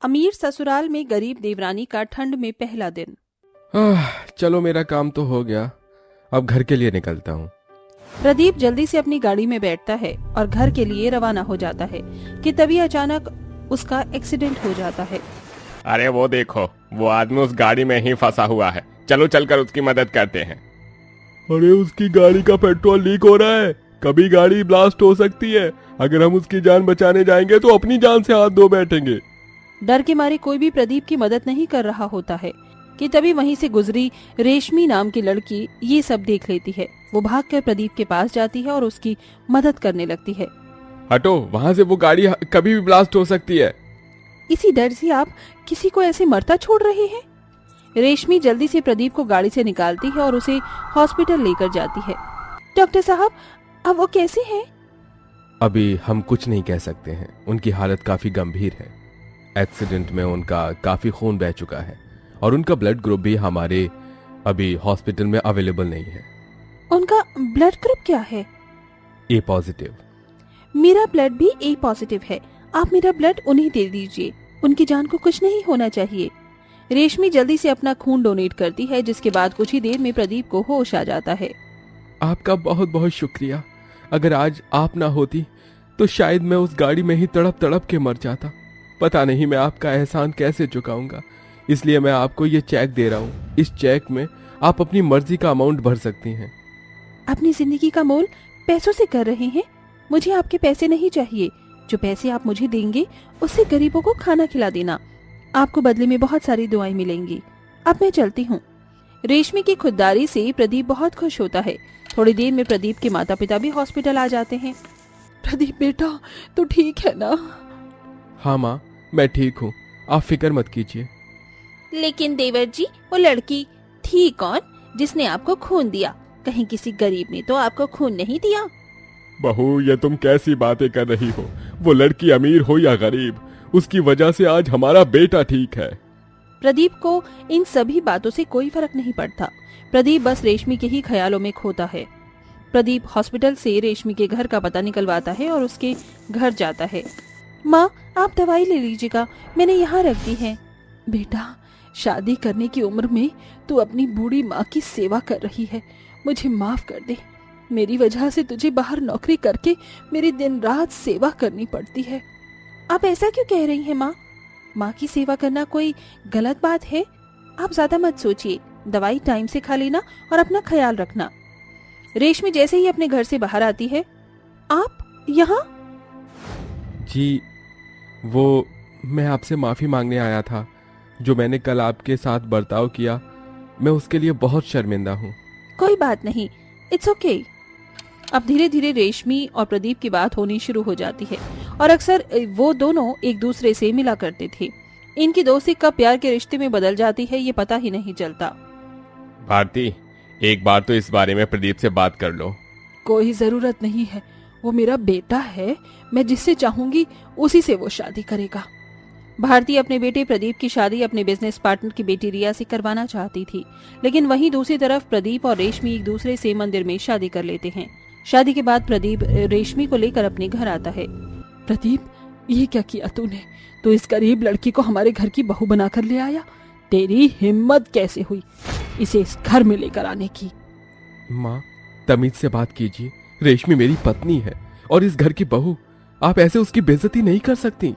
अमीर ससुराल में गरीब देवरानी का ठंड में पहला दिन। चलो मेरा काम तो हो गया, अब घर के लिए निकलता हूँ। प्रदीप जल्दी से अपनी गाड़ी में बैठता है और घर के लिए रवाना हो जाता है कि तभी अचानक उसका एक्सीडेंट हो जाता है। अरे वो देखो, वो आदमी उस गाड़ी में ही फंसा हुआ है। चलो चलकर उसकी मदद करते हैं। अरे उसकी गाड़ी का पेट्रोल लीक हो रहा है, कभी गाड़ी ब्लास्ट हो सकती है। अगर हम उसकी जान बचाने जाएंगे तो अपनी जान से हाथ धो बैठेंगे। डर के मारे कोई भी प्रदीप की मदद नहीं कर रहा होता है कि तभी वहीं से गुजरी रेशमी नाम की लड़की ये सब देख लेती है। वो भागकर प्रदीप के पास जाती है और उसकी मदद करने लगती है। हटो, वहाँ से वो गाड़ी कभी भी ब्लास्ट हो सकती है। इसी डर से आप किसी को ऐसे मरता छोड़ रहे हैं? रेशमी जल्दी से प्रदीप को गाड़ी से निकालती है और उसे हॉस्पिटल लेकर जाती है। डॉक्टर साहब, अब वो कैसे हैं? अभी हम कुछ नहीं कह सकते हैं, उनकी हालत काफी गंभीर है। एक्सीडेंट में उनका काफी खून बह चुका है और उनका ब्लड ग्रुप भी हमारे अभी हॉस्पिटल में अवेलेबल नहीं है। उनका ब्लड ग्रुप क्या है? ए पॉजिटिव। मेरा ब्लड भी ए पॉजिटिव है। आप मेरा ब्लड उन्हें दे दीजिए, उनकी जान को कुछ नहीं होना चाहिए। रेशमी जल्दी से अपना खून डोनेट करती है, जिसके बाद कुछ ही देर में प्रदीप को होश आ जाता है। आपका बहुत बहुत शुक्रिया। अगर आज आप ना होती तो शायद मैं उस गाड़ी में ही तड़प तड़प के मर जाता। पता नहीं मैं आपका एहसान कैसे चुकाऊंगा, इसलिए मैं आपको ये चेक दे रहा हूँ। इस चेक में आप अपनी मर्जी का अमाउंट भर सकती हैं। अपनी जिंदगी का मोल पैसों से कर रहे हैं? मुझे आपके पैसे नहीं चाहिए। जो पैसे आप मुझे देंगे उससे गरीबों को खाना खिला देना। आपको बदले में बहुत सारी दुआएं मिलेंगी। अब मैं चलती हूँ। रेशमी की खुददारी से प्रदीप बहुत खुश होता है। थोड़ी देर में प्रदीप के माता पिता भी हॉस्पिटल आ जाते हैं। प्रदीप बेटा, तो ठीक है ना? हाँ माँ, मैं ठीक हूँ, आप फिक्र मत कीजिए। लेकिन देवर जी, वो लड़की थी कौन जिसने आपको खून दिया? कहीं किसी गरीब ने तो आपको खून नहीं दिया? बहू, ये तुम कैसी बातें कर रही हो? वो लड़की अमीर हो या गरीब, उसकी वजह से आज हमारा बेटा ठीक है। प्रदीप को इन सभी बातों से कोई फर्क नहीं पड़ता। प्रदीप बस रेशमी के ही ख्यालों में खोता है। प्रदीप हॉस्पिटल से रेशमी के घर का पता निकलवाता है और उसके घर जाता है। माँ, आप दवाई ले लीजिएगा, मैंने यहाँ रख दी है। बेटा, शादी करने की उम्र में तू अपनी बूढ़ी माँ की सेवा कर रही है। मुझे माफ कर दे। मेरी वजह से तुझे बाहर नौकरी करके मेरी दिन रात सेवा करनी पड़ती है। आप ऐसा क्यों कह रही हैं माँ? माँ की सेवा करना कोई गलत बात है? आप ज्यादा मत सोचिए। दवाई टाइम से खा लेना और अपना ख्याल रखना। रेशमी जैसे ही अपने घर से बाहर आती है। आप यहाँ? जी, वो मैं आपसे माफी मांगने आया था। जो मैंने कल आपके साथ बर्ताव किया, मैं उसके लिए बहुत शर्मिंदा हूँ। कोई बात नहीं, इट्स ओके। अब धीरे धीरे रेशमी और प्रदीप की बात होनी शुरू हो जाती है और अक्सर वो दोनों एक दूसरे से मिला करते थे। इनकी दोस्ती कब प्यार के रिश्ते में बदल जाती है ये पता ही नहीं चलता। भारती, एक बार तो इस बारे में प्रदीप से बात कर लो। कोई जरूरत नहीं है, वो मेरा बेटा है। मैं जिससे चाहूंगी उसी से वो शादी करेगा। भारती अपने बेटे प्रदीप की शादी अपने बिजनेस पार्टनर की बेटी रिया से करवाना चाहती थी, लेकिन वहीं दूसरी तरफ प्रदीप और रेशमी एक दूसरे से मंदिर में शादी कर लेते हैं। शादी के बाद प्रदीप रेशमी को लेकर अपने घर आता है। प्रदीप, ये क्या किया तूने? तो इस गरीब लड़की को हमारे घर की बहू बनाकर ले आया। तेरी हिम्मत कैसे हुई इसे इस घर में लेकर आने की? माँ, तमीज से बात कीजिए। रेशमी मेरी पत्नी है और इस घर की बहू। आप ऐसे उसकी बेइज्जती नहीं कर सकती।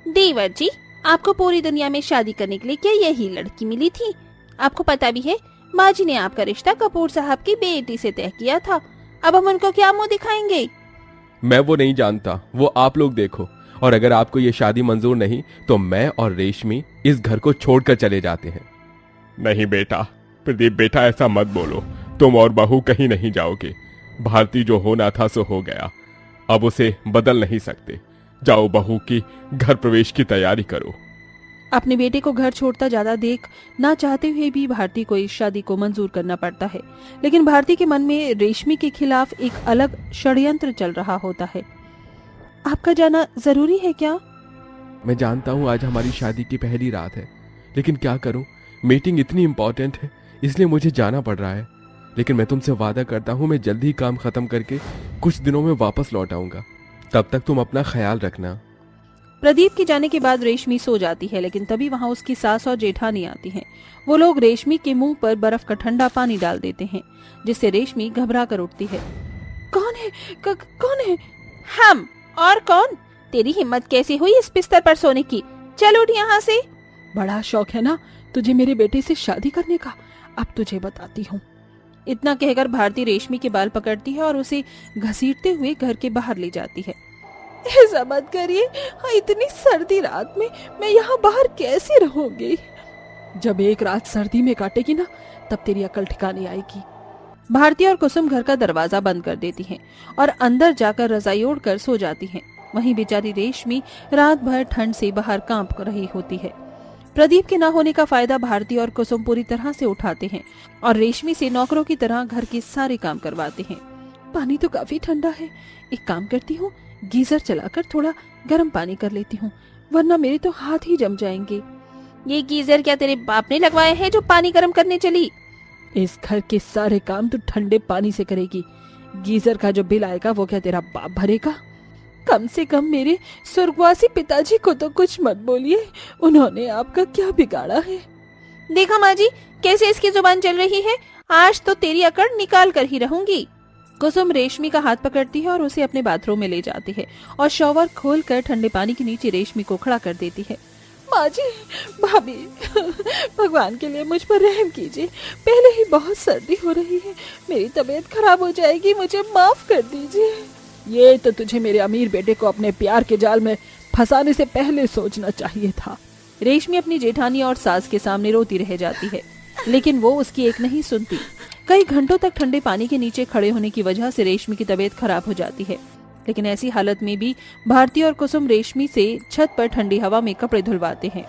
देवर जी, आपको पूरी दुनिया में शादी करने के लिए क्या यही लड़की मिली थी? आपको पता भी है, माँ जी ने आपका रिश्ता कपूर साहब की बेटी से तय किया था। अब हम उनको क्या मुंह दिखाएंगे? मैं वो नहीं जानता, वो आप लोग देखो। और अगर आपको ये शादी मंजूर नहीं तो मैं और रेशमी इस घर को छोड़कर चले जाते हैं। नहीं बेटा, प्रदीप बेटा, ऐसा मत बोलो। तुम और बहू कहीं नहीं जाओगे। भारती जो होना था सो हो गया, अब उसे बदल नहीं सकते। जाओ, बहू की घर प्रवेश की तैयारी करो। अपने बेटे को घर छोड़ता ज्यादा देख ना चाहते हुए भी भारती को इस शादी को मंजूर करना पड़ता है, लेकिन भारती के मन में रेशमी के खिलाफ एक अलग षड्यंत्र चल रहा होता है। आपका जाना जरूरी है क्या? मैं जानता हूँ आज हमारी शादी की पहली रात है, लेकिन क्या करूँ, मीटिंग इतनी इम्पोर्टेंट है इसलिए मुझे जाना पड़ रहा है। लेकिन मैं तुमसे वादा करता हूँ मैं जल्दी ही काम खत्म करके कुछ दिनों में वापस लौट आऊंगा। तब तक तुम अपना ख्याल रखना। प्रदीप के जाने के बाद रेशमी सो जाती है, लेकिन तभी वहाँ उसकी सास और जेठानी आती हैं। वो लोग रेशमी के मुंह पर बर्फ का ठंडा पानी डाल देते हैं, जिससे रेशमी घबरा कर उठती है। कौन है? कौन है? हम। और कौन? तेरी हिम्मत कैसे हुई इस बिस्तर पर सोने की? चल उठ यहाँ से। बड़ा शौक है ना तुझे मेरे बेटे से शादी करने का, अब तुझे बताती हूँ। इतना कहकर भारती रेशमी के बाल पकड़ती है और उसे घसीटते हुए घर के बाहर ले जाती है। ऐसा मत करिए, इतनी सर्दी रात में मैं यहाँ बाहर कैसे रहूंगी? जब एक रात सर्दी में काटेगी ना, तब तेरी अकल ठिकाने आएगी। भारती और कुसुम घर का दरवाजा बंद कर देती हैं और अंदर जाकर रजाई ओढ़कर सो जाती हैं। वहीं बेचारी रेशमी रात भर ठंड से बाहर कांप रही होती है। प्रदीप के न होने का फायदा भारती और कुसुम पूरी तरह से उठाते हैं और रेशमी से नौकरों की तरह घर के सारे काम करवाते हैं। पानी तो काफी ठंडा है, एक काम करती हूँ, गीजर चलाकर थोड़ा गर्म पानी कर लेती हूँ, वरना मेरे तो हाथ ही जम जाएंगे। ये गीजर क्या तेरे बाप ने लगवाया है जो पानी गर्म करने चली? इस घर के सारे काम तो ठंडे पानी से करेगी, गीजर का जो बिल आएगा वो क्या तेरा बाप भरेगा? कम से कम मेरे स्वर्गवासी पिताजी को तो कुछ मत बोलिए, उन्होंने आपका क्या बिगाड़ा है? देखा माँ जी कैसे इसकी जुबान चल रही है, आज तो तेरी अकड़ निकाल कर ही रहूंगी। कुसुम रेशमी का हाथ पकड़ती है और उसे अपने बाथरूम में ले जाती है और शॉवर खोलकर ठंडे पानी के नीचे रेशमी को खड़ा कर देती है। माँ जी, भाभी, भगवान के लिए मुझ पर रहम कीजिए, पहले ही बहुत सर्दी हो रही है, मेरी तबीयत खराब हो जाएगी, मुझे माफ कर दीजिए। ये तो तुझे मेरे अमीर बेटे को अपने प्यार के जाल में फंसाने से पहले सोचना चाहिए था। रेशमी अपनी जेठानी और सास के सामने रोती रह जाती है, लेकिन वो उसकी एक नहीं सुनती। कई घंटों तक ठंडे पानी के नीचे खड़े होने की वजह से रेशमी की तबीयत खराब हो जाती है, लेकिन ऐसी हालत में भी भारती और कुसुम रेशमी से छत पर ठंडी हवा में कपड़े धुलवाते हैं।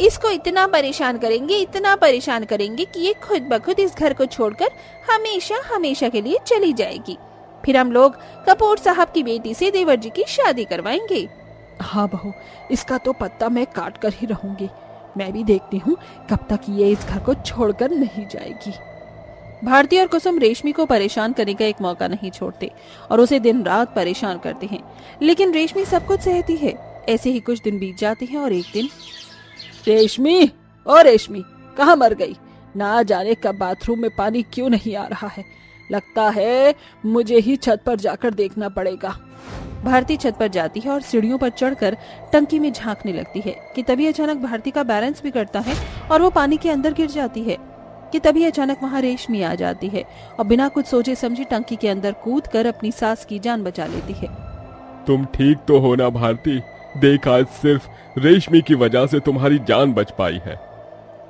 इसको इतना परेशान करेंगे कि ये खुद ब खुद इस घर को छोड़कर हमेशा हमेशा के लिए चली जाएगी। फिर हम लोग कपूर साहब की बेटी से देवर जी की शादी करवाएंगे। हाँ बहू, इसका तो पत्ता मैं काट कर ही रहूंगी। मैं भी देखती हूँ कब तक ये इस घर को छोड़कर नहीं जाएगी। भारती और कुसुम रेशमी को परेशान करने का एक मौका नहीं छोड़ते और उसे दिन रात परेशान करते हैं, लेकिन रेशमी सब कुछ सहती है। ऐसे ही कुछ दिन बीत जाते हैं और एक दिन रेशमी, ओ रेशमी, कहाँ मर गई? ना जाने कब बाथरूम में पानी क्यों नहीं आ रहा है, लगता है मुझे ही छत पर जाकर देखना पड़ेगा। भारती छत पर जाती है और सीढ़ियों पर चढ़कर टंकी में झांकने लगती है कि तभी अचानक भारती का बैलेंस बिगड़ता है और वो पानी के अंदर गिर जाती है। कि तभी अचानक वहाँ रेशमी आ जाती है और बिना कुछ सोचे समझे टंकी के अंदर कूदकर अपनी सास की जान बचा लेती है। तुम ठीक तो हो ना भारती? देख, आज सिर्फ रेशमी की वजह से तुम्हारी जान बच पाई है।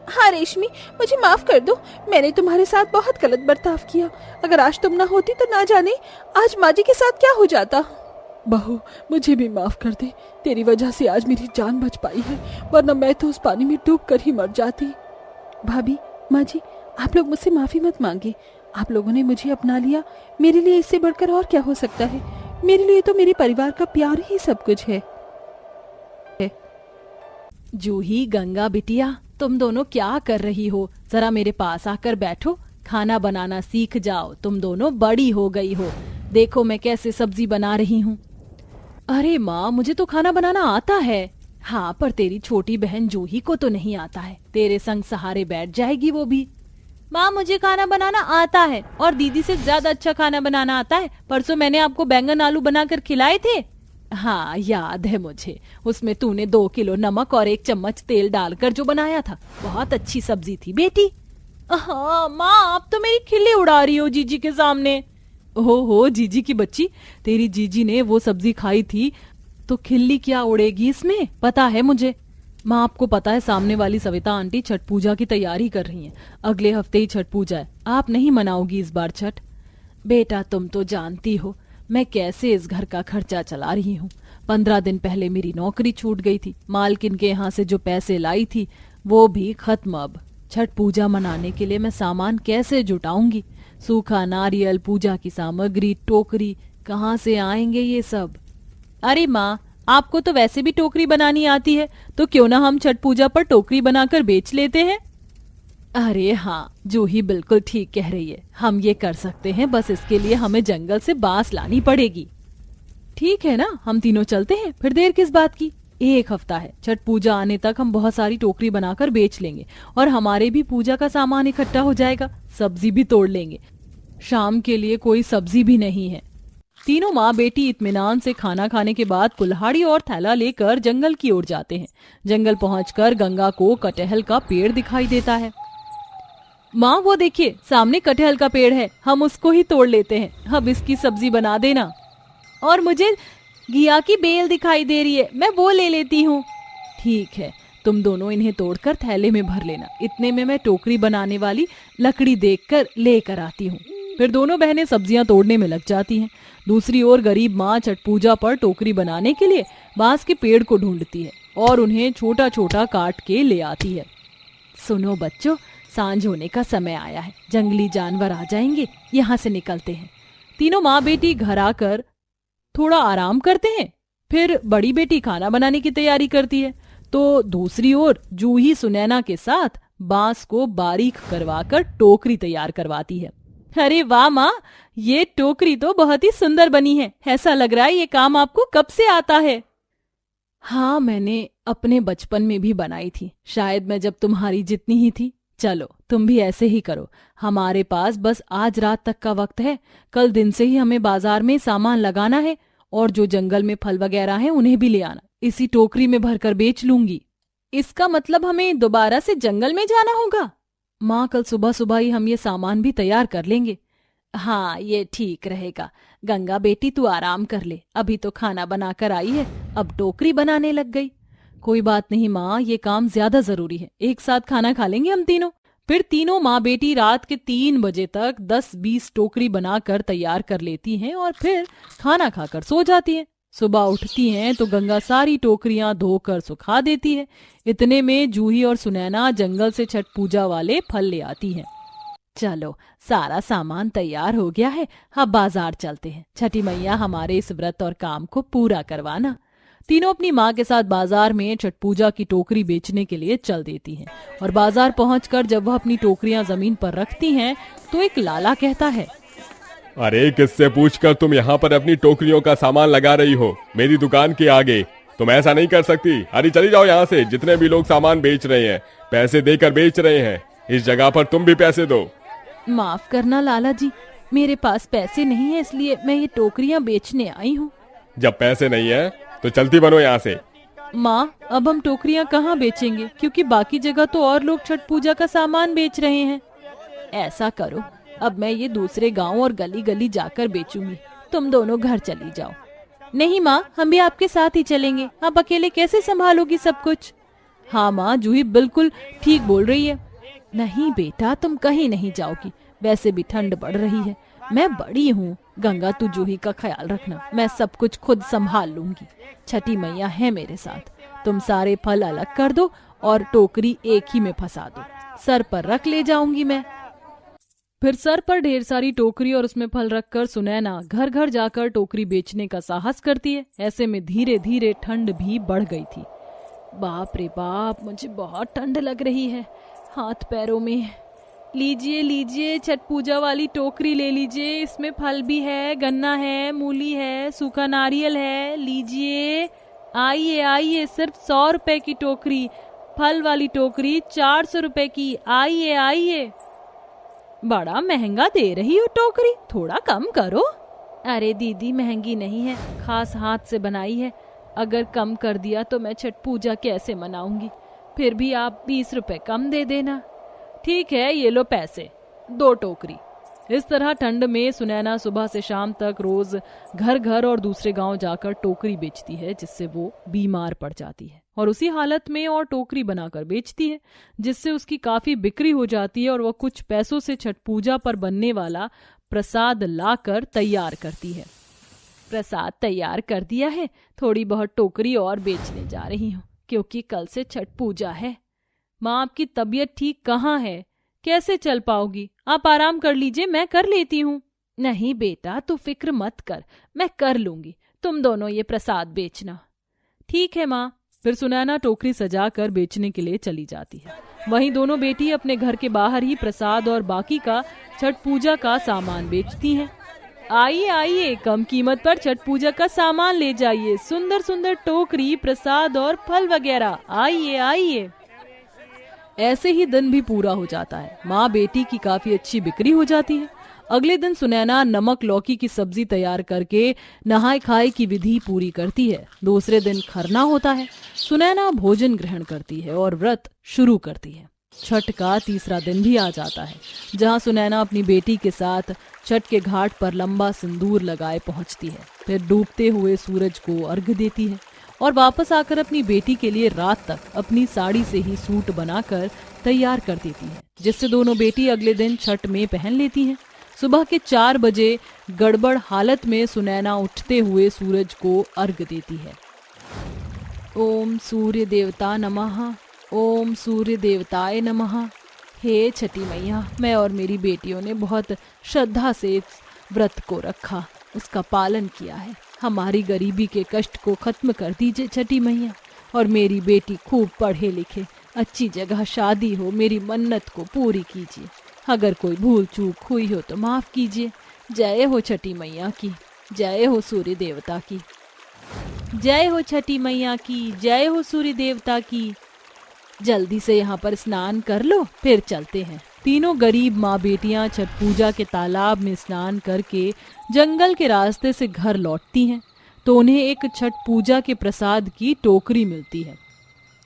हाँ रेशमी, मुझे माफ कर दो, मैंने तुम्हारे साथ बहुत गलत बर्ताव किया। अगर आज तुम ना होती तो ना जाने आज माँ जी के साथ क्या हो जाता। बहू, मुझे भी माफ कर दे, तेरी वजह से आज मेरी जान बच पाई है, वरना मैं तो उस पानी में डूब कर ही मर जाती। भाभी, माँ जी, आप लोग मुझसे माफी मत मांगे, आप लोगों ने मुझे अपना लिया, मेरे लिए इससे बढ़कर और क्या हो सकता है? मेरे लिए तो मेरे परिवार का प्यार ही सब कुछ है। जूही, गंगा बिटिया, तुम दोनों क्या कर रही हो? जरा मेरे पास आकर बैठो, खाना बनाना सीख जाओ, तुम दोनों बड़ी हो गई हो। देखो मैं कैसे सब्जी बना रही हूँ। अरे माँ, मुझे तो खाना बनाना आता है। हाँ, पर तेरी छोटी बहन जूही को तो नहीं आता है, तेरे संग सहारे बैठ जाएगी वो भी। माँ, मुझे खाना बनाना आता है और दीदी से ज्यादा अच्छा खाना बनाना आता है। परसों मैंने आपको बैंगन आलू बनाकर खिलाए थे। हाँ, याद है मुझे, उसमें तूने 2 किलो नमक और 1 चम्मच तेल डालकर जो बनाया था, बहुत अच्छी सब्जी थी बेटी। हाँ माँ, आप तो मेरी खिल्ली उड़ा रही हो जीजी के सामने। हो जीजी की बच्ची, तेरी जीजी ने वो सब्जी खाई थी तो खिल्ली क्या उड़ेगी इसमें, पता है मुझे। माँ, आपको पता है सामने वाली सविता आंटी छठ पूजा की तैयारी कर रही हैं। अगले हफ्ते ही छठ पूजा है, आप नहीं मनाओगी इस बार छठ? बेटा, तुम तो जानती हो मैं कैसे इस घर का खर्चा चला रही हूँ। 15 दिन पहले मेरी नौकरी छूट गई थी, मालकिन के यहाँ से जो पैसे लाई थी वो भी खत्म। अब छठ पूजा मनाने के लिए मैं सामान कैसे जुटाऊंगी? सूखा नारियल, पूजा की सामग्री, टोकरी, कहाँ से आएंगे ये सब? अरे माँ, आपको तो वैसे भी टोकरी बनानी आती है, तो क्यों ना हम छठ पूजा पर टोकरी बनाकर बेच लेते हैं? अरे हाँ, जूही बिल्कुल ठीक कह रही है, हम ये कर सकते हैं, बस इसके लिए हमें जंगल से बांस लानी पड़ेगी। ठीक है ना, हम तीनों चलते हैं, फिर देर किस बात की। 1 हफ्ता है, छठ पूजा आने तक हम बहुत सारी टोकरी बनाकर बेच लेंगे और हमारे भी पूजा का सामान इकट्ठा हो जाएगा। सब्जी भी तोड़ लेंगे, शाम के लिए कोई सब्जी भी नहीं है। तीनों माँ बेटी इत्मीनान से खाना खाने के बाद कुल्हाड़ी और थैला लेकर जंगल की ओर जाते हैं। जंगल पहुंचकर गंगा को कटहल का पेड़ दिखाई देता है। माँ वो देखिए, सामने कटहल का पेड़ है, हम उसको ही तोड़ लेते हैं, अब इसकी सब्जी बना देना। और मुझे घिया की बेल दिखाई दे रही है, मैं वो ले लेती हूँ। ठीक है, तुम दोनों इन्हें तोड़कर थैले में भर लेना, इतने में मैं टोकरी बनाने वाली लकड़ी देखकर लेकर आती हूँ। फिर दोनों बहनें सब्जियां तोड़ने में लग जाती हैं। दूसरी ओर गरीब माँ छठ पूजा पर टोकरी बनाने के लिए बांस के पेड़ को ढूंढती है और उन्हें छोटा छोटा काट के ले आती है। सुनो बच्चों, सांझ होने का समय आया है, जंगली जानवर आ जाएंगे, यहाँ से निकलते हैं। तीनों माँ बेटी घर आकर थोड़ा आराम करते हैं। फिर बड़ी बेटी खाना बनाने की तैयारी करती है, तो दूसरी ओर जूही सुनैना के साथ बांस को बारीक करवाकर टोकरी तैयार करवाती है। अरे वाह माँ, ये टोकरी तो बहुत ही सुंदर बनी है, ऐसा लग रहा है ये काम आपको कब से आता है। हाँ, मैंने अपने बचपन में भी बनाई थी, शायद मैं जब तुम्हारी जितनी ही थी। चलो तुम भी ऐसे ही करो, हमारे पास बस आज रात तक का वक्त है, कल दिन से ही हमें बाजार में सामान लगाना है और जो जंगल में फल वगैरह हैं उन्हें भी ले आना, इसी टोकरी में भरकर बेच लूंगी। इसका मतलब हमें दोबारा से जंगल में जाना होगा? माँ, कल सुबह सुबह ही हम ये सामान भी तैयार कर लेंगे। हाँ, ये ठीक रहेगा। गंगा बेटी तू आराम कर ले, अभी तो खाना बनाकर आई है, अब टोकरी बनाने लग गई। कोई बात नहीं माँ, ये काम ज्यादा जरूरी है, एक साथ खाना खा लेंगे हम तीनों। फिर तीनों माँ बेटी रात के 3 बजे तक 10-20 टोकरी बनाकर तैयार कर लेती हैं और फिर खाना खाकर सो जाती हैं। सुबह उठती हैं तो गंगा सारी टोकरियां धोकर सुखा देती है। इतने में जूही और सुनैना जंगल से छठ पूजा वाले फल ले आती हैं। चलो, सारा सामान तैयार हो गया है, अब बाजार चलते हैं, छठी मैया हमारे इस व्रत और काम को पूरा करवाना। तीनों अपनी माँ के साथ बाजार में छठ पूजा की टोकरी बेचने के लिए चल देती हैं और बाजार पहुंचकर जब वह अपनी टोकरियां जमीन पर रखती हैं तो एक लाला कहता है, अरे किससे पूछकर तुम यहाँ पर अपनी टोकरियों का सामान लगा रही हो मेरी दुकान के आगे? तुम ऐसा नहीं कर सकती। अरे चली जाओ यहाँ से। जितने भी लोग सामान बेच रहे हैं पैसे देकर बेच रहे हैं, इस जगह पर तुम भी पैसे दो। माफ करना लाला जी, मेरे पास पैसे नहीं है, इसलिए मैं ये टोकरियां बेचने आई हूँ। जब पैसे नहीं है तो चलती बनो यहाँ से। माँ, अब हम टोकरियां कहाँ बेचेंगे, क्योंकि बाकी जगह तो और लोग छठ पूजा का सामान बेच रहे हैं। ऐसा करो, अब मैं ये दूसरे गांव और गली गली जाकर बेचूंगी, तुम दोनों घर चली जाओ। नहीं माँ, हम भी आपके साथ ही चलेंगे, आप अकेले कैसे संभालोगी सब कुछ? हाँ माँ, जूही बिल्कुल ठीक बोल रही है। नहीं बेटा, तुम कहीं नहीं जाओगी, वैसे भी ठंड बढ़ रही है, मैं बड़ी हूँ। गंगा, तू जूही का ख्याल रखना, मैं सब कुछ खुद संभाल लूंगी। छठी मैया है मेरे साथ। तुम सारे फल अलग कर दो और टोकरी एक ही में फंसा दो, सर पर रख ले जाऊंगी मैं। फिर सर पर ढेर सारी टोकरी और उसमें फल रखकर सुनैना घर घर जाकर टोकरी बेचने का साहस करती है। ऐसे में धीरे धीरे ठंड भी बढ़ गई थी। बाप रे बाप, मुझे बहुत ठंड लग रही है हाथ पैरों में। लीजिए लीजिए, छठ पूजा वाली टोकरी ले लीजिए, इसमें फल भी है, गन्ना है, मूली है, सूखा नारियल है, लीजिए। आइए आइए, सिर्फ 100 रुपए की टोकरी, फल वाली टोकरी 400 रुपए की, आइए आइए। बड़ा महंगा दे रही हो टोकरी, थोड़ा कम करो। अरे दीदी, महंगी नहीं है, खास हाथ से बनाई है, अगर कम कर दिया तो मैं छठ पूजा कैसे मनाऊंगी? फिर भी आप 20 रुपए कम दे देना। ठीक है, ये लो पैसे, 2 टोकरी। इस तरह ठंड में सुनैना सुबह से शाम तक रोज घर घर और दूसरे गांव जाकर टोकरी बेचती है, जिससे वो बीमार पड़ जाती है और उसी हालत में और टोकरी बनाकर बेचती है, जिससे उसकी काफी बिक्री हो जाती है और वह कुछ पैसों से छठ पूजा पर बनने वाला प्रसाद लाकर तैयार करती है। प्रसाद तैयार कर दिया है, थोड़ी बहुत टोकरी और बेचने जा रही हूँ, क्योंकि कल से छठ पूजा है। माँ, आपकी तबीयत ठीक कहाँ है? कैसे चल पाओगी? आप आराम कर लीजिए, मैं कर लेती हूँ। नहीं बेटा, तू फिक्र मत कर, मैं कर लूंगी, तुम दोनों ये प्रसाद बेचना। ठीक है माँ। फिर सुनैना टोकरी सजाकर बेचने के लिए चली जाती है। वहीं दोनों बेटी अपने घर के बाहर ही प्रसाद और बाकी का छठ पूजा का सामान बेचती हैं। आइए आइए, कम कीमत पर छठ पूजा का सामान ले जाइए, सुंदर सुंदर टोकरी, प्रसाद और फल वगैरह, आइए आइए। ऐसे ही दिन भी पूरा हो जाता है। माँ बेटी की काफी अच्छी बिक्री हो जाती है। अगले दिन सुनैना नमक लौकी की सब्जी तैयार करके नहाय खाए की विधि पूरी करती है। दूसरे दिन खरना होता है। सुनैना भोजन ग्रहण करती है और व्रत शुरू करती है। छठ का तीसरा दिन भी आ जाता है, जहाँ सुनैना अपनी बेटी के साथ छठ के घाट पर लंबा सिंदूर लगाए पहुंचती है। फिर डूबते हुए सूरज को अर्घ्य देती है और वापस आकर अपनी बेटी के लिए रात तक अपनी साड़ी से ही सूट बनाकर तैयार कर देती है, जिससे दोनों बेटी अगले दिन छठ में पहन लेती हैं। सुबह के 4 बजे गड़बड़ हालत में सुनैना उठते हुए सूरज को अर्घ्य देती है। ओम सूर्य देवता नमः, ओम सूर्य देवताय नमः। हे छठी मैया, मैं और मेरी बेटियों ने बहुत श्रद्धा से इस व्रत को रखा, उसका पालन किया है। हमारी गरीबी के कष्ट को खत्म कर दीजिए छठी मैया, और मेरी बेटी खूब पढ़े लिखे, अच्छी जगह शादी हो, मेरी मन्नत को पूरी कीजिए। अगर कोई भूल चूक हुई हो तो माफ कीजिए। जय हो छठी मैया की, जय हो सूर्य देवता की, जय हो छठी मैया की, जय हो सूर्य देवता की। जल्दी से यहाँ पर स्नान कर लो, फिर चलते हैं। तीनों गरीब माँ बेटियां छठ पूजा के तालाब में स्नान करके जंगल के रास्ते से घर लौटती हैं, तो उन्हें एक छठ पूजा के प्रसाद की टोकरी मिलती है।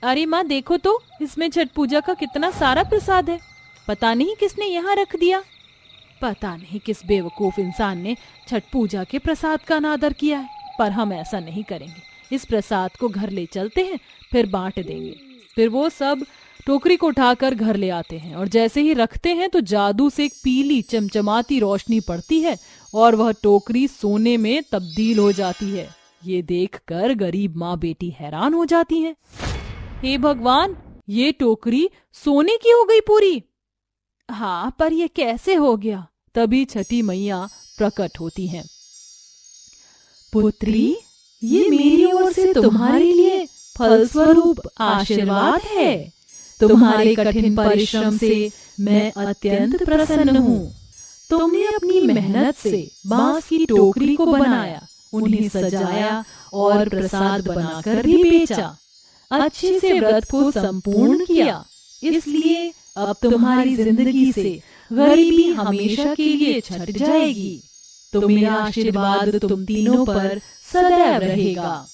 अरे माँ देखो तो, इसमें छठ पूजा का कितना सारा प्रसाद है। पता नहीं किसने यहाँ रख दिया। पता नहीं किस बेवकूफ इंसान ने छठ पूजा के प्रसाद का अनादर किया है, पर हम ऐसा नहीं करेंगे। इस प्रसाद को घर ले चलते हैं, फिर बांट देंगे। फिर वो सब टोकरी को उठाकर घर ले आते हैं और जैसे ही रखते हैं तो जादू से एक पीली चमचमाती रोशनी पड़ती है और वह टोकरी सोने में तब्दील हो जाती है। ये देखकर गरीब माँ बेटी हैरान हो जाती हैं। हे भगवान, ये टोकरी सोने की हो गई पूरी। हाँ, पर ये कैसे हो गया? तभी छठी मैया प्रकट होती हैं। पुत्री, ये मेरी ओर से तुम्हारे लिए फलस्वरूप आशीर्वाद है। तुम्हारे कठिन परिश्रम से मैं अत्यंत प्रसन्न हूँ। तुमने अपनी मेहनत से बांस की टोकरी को बनाया, उन्हें सजाया और प्रसाद बनाकर भी बेचा। अच्छे से व्रत को संपूर्ण किया, इसलिए अब तुम्हारी जिंदगी से गरीबी हमेशा के लिए छट जाएगी। तो मेरा आशीर्वाद तुम तीनों पर सदैव रहेगा।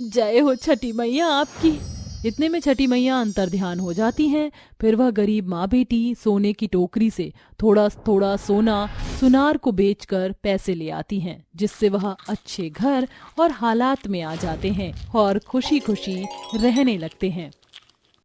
जय हो छठी मैया आपकी। इतने में छठी मैया अंतर्ध्यान हो जाती हैं। फिर वह गरीब माँ बेटी सोने की टोकरी से थोड़ा थोड़ा सोना सुनार को बेचकर पैसे ले आती हैं, जिससे वह अच्छे घर और हालात में आ जाते हैं और खुशी खुशी रहने लगते हैं।